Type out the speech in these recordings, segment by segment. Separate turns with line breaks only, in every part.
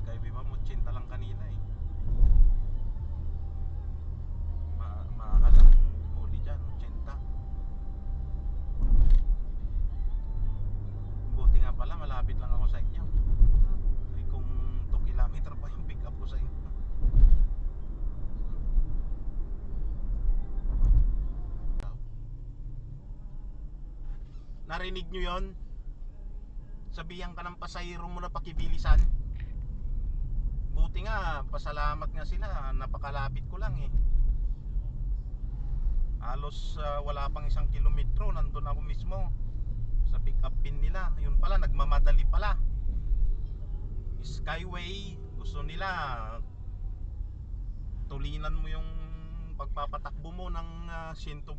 Skyway ma'am, 80 lang kanina eh. Mahal ang huli dyan, 80. Buti nga pala, malapit lang ako sa inyo. Ay kung 2 kilometer pa yung pick up ko sa inyo. Narinig nyo yon? Sabihan ka ng pasahero mo na pakibilisan. Buti nga, pasalamat nga sila, napakalapit ko lang eh. Halos wala pang 1 kilometro, nandun ako mismo sa pick up pin nila. Yun pala, nagmamadali pala. Skyway, gusto nila tulinan mo yung pagpapatakbo mo ng 120.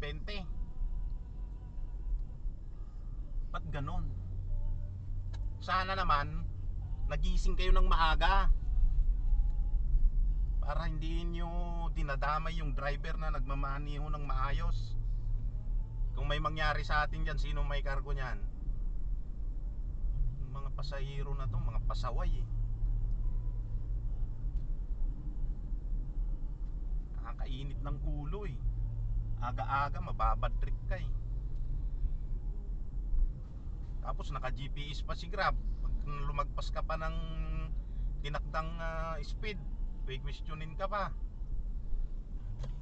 Ba't ganon? Sana naman nagising kayo ng maaga para hindi nyo dinadamay yung driver na nagmamaneho ng maayos. Kung may mangyari sa atin dyan, sino may kargo nyan? Yung mga pasahero na to, mga pasaway eh. Nakakainit ng ulo eh. Aga-aga mababad trip ka eh. Tapos naka GPS pa si Grab. Pag lumagpas ka pa ng tinakdang speed, may questionin ka pa.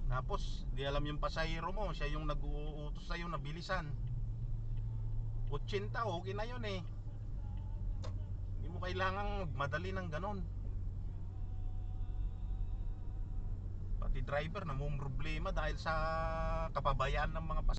Tapos di alam yung pasahero mo, siya yung nag-uutos sa'yo na bilisan. 80 okay na yun eh. Hindi mo kailangang magmadali ng ganon. Pati driver namumroblema dahil sa kapabayaan ng mga pasahero.